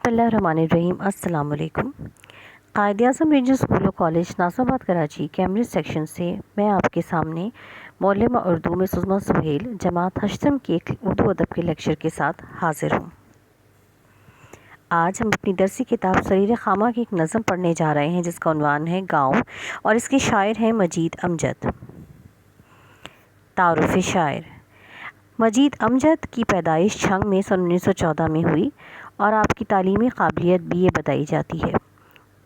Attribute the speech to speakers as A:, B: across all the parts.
A: बिस्मिल्लाहिर्रहमानिर्रहीम। अस्सलाम वालेकुम। कायद-ए-आज़म रीजनल स्कूल और कॉलेज नाज़िराबाद कराची कैम्ब्रिज सेक्शन से मैं आपके सामने मौलमा उर्दू में सुज़मा सुहेल जमात हश्तम के एक उर्दू अदब के लेक्चर के साथ हाज़िर हूँ। आज हम अपनी दरसी किताब सरीर खामा की एक नज़म पढ़ने जा रहे हैं जिसका उन्वान है गाँव और इसके शायर हैं मजीद अमजद। तारुफ़ शायर। मजीद अमजद की पैदाइश छंग में सन 1914 में हुई और आपकी तालीमी काबिलियत BA बताई जाती है।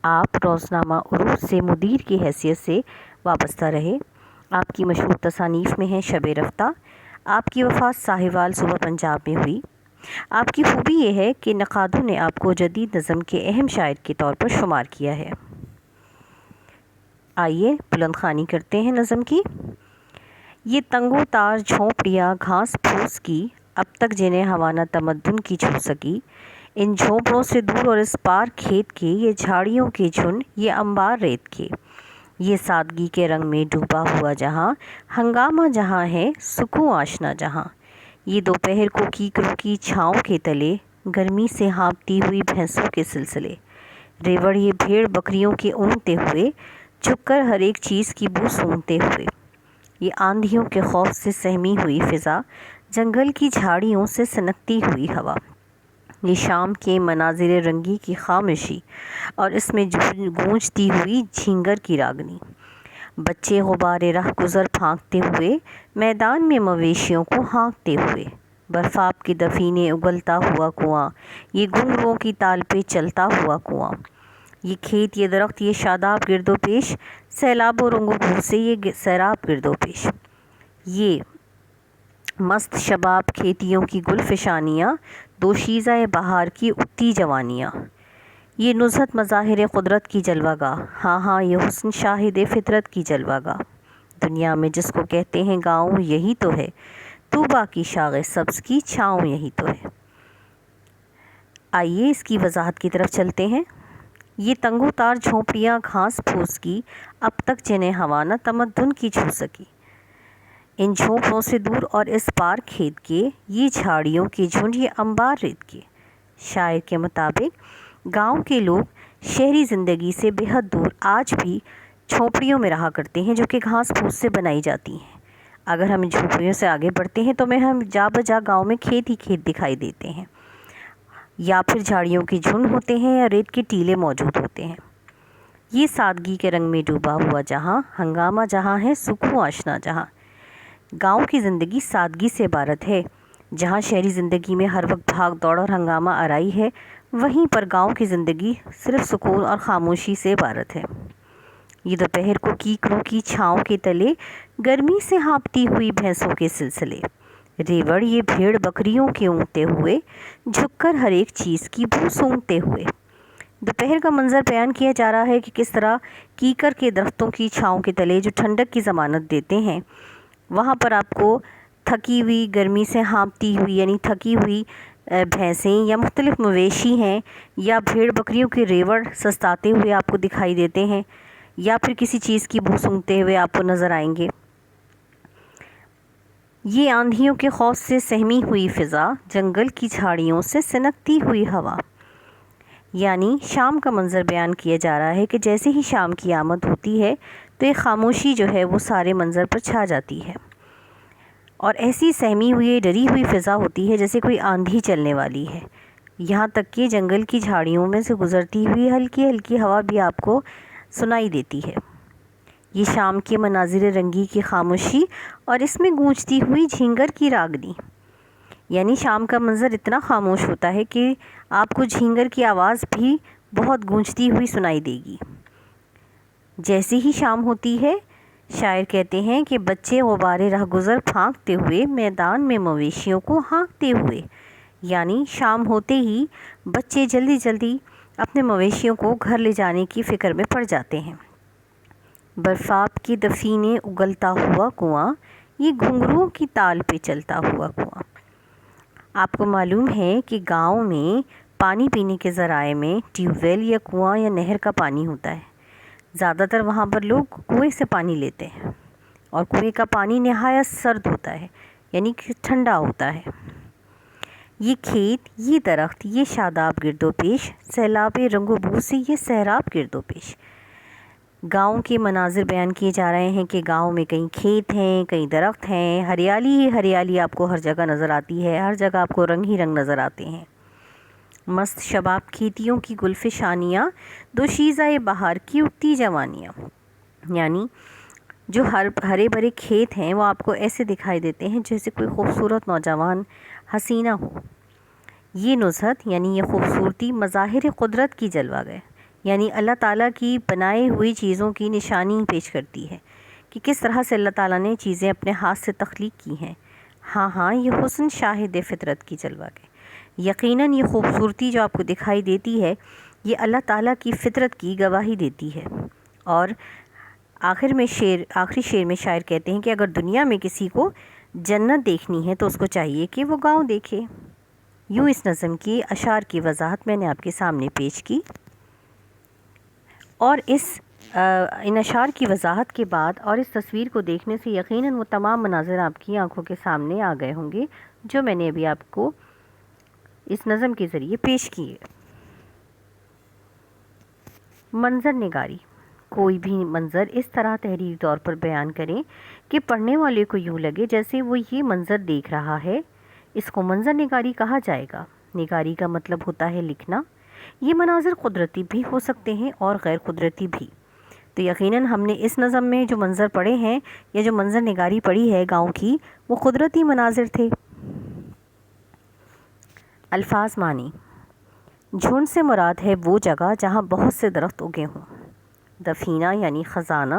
A: आप रोज़नामा उरूज से मुदीर की हैसियत से वाबस्ता रहे। आपकी मशहूर तसानीफ़ में है शब रफ्ता। आपकी वफ़ात साहिवाल सूबा पंजाब में हुई। आपकी खूबी यह है कि नक़ादों ने आपको जदीद नज़म के अहम शायर के तौर पर शुमार किया है। आइए बुलंद ख़ानी करते हैं नज़म की। ये तंगो तार झोंपड़ियाँ घास फूस की, अब तक जिन्हें हवा न तमद्दुन की छू सकी। इन झोंपड़ों से दूर और इस पार खेत के, ये झाड़ियों के झुंड, ये अंबार रेत के, ये सादगी के रंग में डूबा हुआ जहाँ, हंगामा जहाँ है सुकून आशना जहाँ। ये दोपहर को कीकरों की छाँव के तले, गर्मी से हाँफती हुई भैंसों के सिलसिले। रेवड़ ये भेड़ बकरियों के ऊँघते हुए, झुककर हर एक चीज़ की बू सूंघते हुए। ये आंधियों के खौफ से सहमी हुई फ़िज़ा, जंगल की झाड़ियों से सनकती हुई हवा। ये शाम के मनाजिर रंगी की खामोशी और इसमें गूंजती हुई झींगर की रागनी। बच्चे गुबारे राह गुज़र फांकते हुए, मैदान में मवेशियों को हाँकते हुए। बर्फ़ाब की दफीने उगलता हुआ कुआं, ये घुंघरुओं की ताल पे चलता हुआ कुआं। ये खेत ये दरख्त ये शादाब गिरदोपेश, सैलाबो रंगो भूर से ये सैराब गिरदोपेश। ये मस्त शबाब खेतियों की गुलफिशानियाँ, दोशीज़ा बहार की उठती जवानियाँ। ये नुज़हत मज़ाहिर क़ुदरत की जलवागाह, हाँ हाँ ये हुस्न शाहिद फ़ितरत की जलवागाह। दुनिया में जिसको कहते हैं गाँव यही तो है, तूबा की शाग़ सब्ज़ की छाँव यही तो है। आइए इसकी वजाहत की तरफ चलते हैं। ये तंगो तार झोंपड़ियाँ घास फूस की, अब तक जिन्हें हवा न तमद्दुन की छू सकी। इन झोंपड़ों से दूर और इस पार खेत के, ये झाड़ियों के झुंड ये अंबार रेत के। शायर के मुताबिक गांव के लोग शहरी ज़िंदगी से बेहद दूर आज भी झोंपड़ियों में रहा करते हैं जो कि घास फूस से बनाई जाती हैं। अगर हम झोंपड़ियों से आगे बढ़ते हैं तो हम जा बजा गाँव में खेत ही खेत दिखाई देते हैं, या फिर झाड़ियों के झुंड होते हैं या रेत के टीले मौजूद होते हैं। ये सादगी के रंग में डूबा हुआ जहाँ, हंगामा जहाँ है सुकून आशना जहाँ। गांव की ज़िंदगी सादगी से इबारत है। जहाँ शहरी ज़िंदगी में हर वक्त भाग दौड़ और हंगामा आराई है, वहीं पर गांव की ज़िंदगी सिर्फ सुकून और ख़ामोशी से इबारत है। ये दोपहर को कीकरों की छाँव के तले, गर्मी से हाँफती हुई भैंसों के सिलसिले। रेवड़ ये भेड़ बकरियों के ऊँघते हुए, झुककर हर एक चीज़ की बू सूंघते हुए। दोपहर का मंजर बयान किया जा रहा है कि किस तरह कीकर के दरख्तों की छाँव के तले जो ठंडक की ज़मानत देते हैं, वहाँ पर आपको थकी हुई, गर्मी से हाँफती हुई यानी थकी हुई भैंसें या मुख्तलिफ़ मवेशी हैं या भेड़ बकरियों के रेवड़ सस्ताते हुए आपको दिखाई देते हैं, या फिर किसी चीज़ की बू सूंघते हुए आपको नज़र आएंगे। ये आंधियों के खौफ से सहमी हुई फ़िज़ा, जंगल की झाड़ियों से सनकती हुई हवा। यानी शाम का मंजर बयान किया जा रहा है कि जैसे ही शाम की आमद होती है तो ये खामोशी जो है वो सारे मंजर पर छा जाती है और ऐसी सहमी हुई डरी हुई फ़िज़ा होती है जैसे कोई आंधी चलने वाली है। यहाँ तक कि जंगल की झाड़ियों में से गुज़रती हुई हल्की हल्की हवा भी आपको सुनाई देती है। ये शाम के मनाजिर रंगी की खामोशी और इसमें गूंजती हुई झींगर की रागनी। यानी शाम का मंजर इतना खामोश होता है कि आपको झींगर की आवाज़ भी बहुत गूंजती हुई सुनाई देगी। जैसे ही शाम होती है, शायर कहते हैं कि बच्चे गुबारे राह गुज़र फांकते हुए, मैदान में मवेशियों को हाँकते हुए। यानी शाम होते ही बच्चे जल्दी जल्दी अपने मवेशियों को घर ले जाने की फ़िक्र में पड़ जाते हैं। बर्फ़ाब की दफीने उगलता हुआ कुआं, ये घुंघरुओं की ताल पे चलता हुआ कुआं। आपको मालूम है कि गांव में पानी पीने के ज़राए में ट्यूबवेल या कुआं या नहर का पानी होता है। ज़्यादातर वहाँ पर लोग कुएं से पानी लेते हैं और कुएं का पानी नहायत सर्द होता है, यानी कि ठंडा होता है। یہ کھیت، یہ درخت، یہ شاداب گرد و پیش، سیلاب رنگ و بو سے یہ سیراب گرد و پیش۔ گاؤں کے مناظر بیان کیے جا رہے ہیں کہ گاؤں میں کہیں کھیت ہیں، کہیں درخت ہیں، ہریالی ہی ہریالی آپ کو ہر جگہ نظر آتی ہے، ہر جگہ آپ کو رنگ ہی رنگ نظر آتے ہیں۔ مست شباب کھیتیوں کی گلفشانیاں، دوشیزہ بہار کی اٹھتی جوانیاں، یعنی جو ہرے بھرے کھیت ہیں وہ آپ کو ایسے دکھائی دیتے ہیں جیسے کوئی خوبصورت نوجوان حسینہ ہو۔ یہ نزہت یعنی یہ خوبصورتی مظاہر قدرت کی جلوہ گئے، یعنی اللہ تعالیٰ کی بنائی ہوئی چیزوں کی نشانی پیش کرتی ہے کہ کس طرح سے اللہ تعالیٰ نے چیزیں اپنے ہاتھ سے تخلیق کی ہیں۔ ہاں یہ حسن شاہد فطرت کی جلوہ گئے۔ یقیناً یہ خوبصورتی جو آپ کو دکھائی دیتی ہے یہ اللہ تعالیٰ کی فطرت کی گواہی دیتی ہے۔ اور آخری شعر میں شاعر کہتے ہیں کہ اگر دنیا میں کسی کو جنت دیکھنی ہے تو اس کو چاہیے کہ وہ گاؤں دیکھے۔ یوں اس نظم کی اشعار کی وضاحت میں نے آپ کے سامنے پیش کی، اور ان اشعار کی وضاحت کے بعد اور اس تصویر کو دیکھنے سے یقیناً وہ تمام مناظر آپ کی آنکھوں کے سامنے آ گئے ہوں گے جو میں نے ابھی آپ کو اس نظم کے ذریعے پیش کیے۔ منظر نگاری، کوئی بھی منظر اس طرح تحریری طور پر بیان کریں کہ پڑھنے والے کو یوں لگے جیسے وہ یہ منظر دیکھ رہا ہے، اس کو منظر نگاری کہا جائے گا۔ نگاری کا مطلب ہوتا ہے لکھنا۔ یہ مناظر قدرتی بھی ہو سکتے ہیں اور غیر قدرتی بھی۔ تو یقیناً ہم نے اس نظم میں جو منظر پڑھے ہیں یا جو منظر نگاری پڑھی ہے گاؤں کی، وہ قدرتی مناظر تھے۔ الفاظ معنی: جھنڈ سے مراد ہے وہ جگہ جہاں بہت سے درخت اگے ہوں۔ دفینہ یعنی خزانہ۔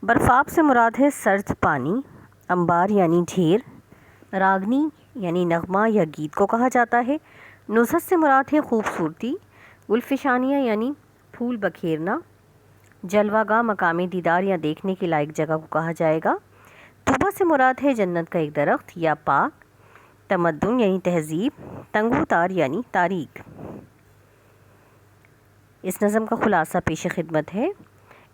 A: برفاب سے مراد ہے سرد پانی۔ انبار یعنی ڈھیر۔ راگنی یعنی نغمہ یا گیت کو کہا جاتا ہے۔ نزہت سے مراد ہے خوبصورتی۔ گلفشانیاں یعنی پھول بکھیرنا۔ جلوہ گاہ مقام دیدار یا دیکھنے کے لائق جگہ کو کہا جائے گا۔ طوبہ سے مراد ہے جنت کا ایک درخت یا پاک۔ تمدن یعنی تہذیب۔ تنگو تار یعنی تاریک۔ اس نظم کا خلاصہ پیش خدمت ہے۔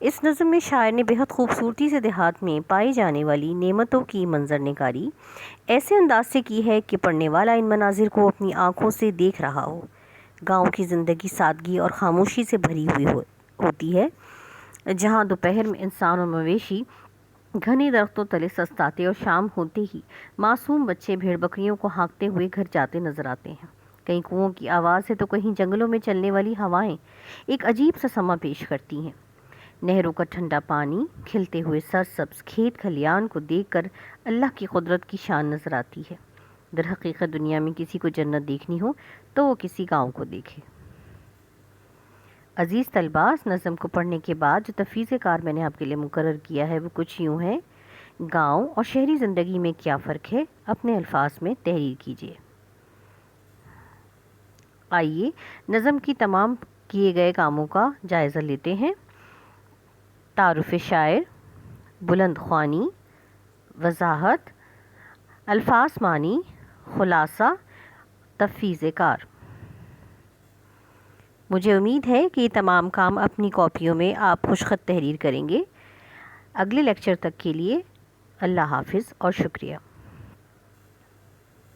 A: اس نظم میں شاعر نے بہت خوبصورتی سے دیہات میں پائی جانے والی نعمتوں کی منظر نگاری ایسے انداز سے کی ہے کہ پڑھنے والا ان مناظر کو اپنی آنکھوں سے دیکھ رہا ہو۔ گاؤں کی زندگی سادگی اور خاموشی سے بھری ہوئی ہوتی ہے، جہاں دوپہر میں انسان اور مویشی گھنے درختوں تلے سستاتے اور شام ہوتے ہی معصوم بچے بھیڑ بکریوں کو ہانکتے ہوئے گھر جاتے نظر آتے ہیں۔ کہیں کنووں کی آواز ہے تو کہیں جنگلوں میں چلنے والی ہوائیں ایک عجیب سا سما پیش کرتی ہیں۔ نہروں کا ٹھنڈا پانی، کھلتے ہوئے سرسبز کھیت کھلیان کو دیکھ کر اللہ کی قدرت کی شان نظر آتی ہے۔ در حقیقت دنیا میں کسی کو جنت دیکھنی ہو تو وہ کسی گاؤں کو دیکھے۔ عزیز طلباء، اس نظم کو پڑھنے کے بعد جو تفویض کار میں نے آپ کے لیے مقرر کیا ہے وہ کچھ یوں ہے: گاؤں اور شہری زندگی میں کیا فرق ہے، اپنے الفاظ میں تحریر کیجیے۔ آئیے نظم کی تمام کیے گئے کاموں کا جائزہ لیتے ہیں۔ تعارف شاعر، بلند خوانی، وضاحت، الفاظ معنی، خلاصہ، تفویض کار۔ مجھے امید ہے کہ یہ تمام کام اپنی کاپیوں میں آپ خوشخط تحریر کریں گے۔ اگلے لیکچر تک کے لیے اللہ حافظ اور شکریہ۔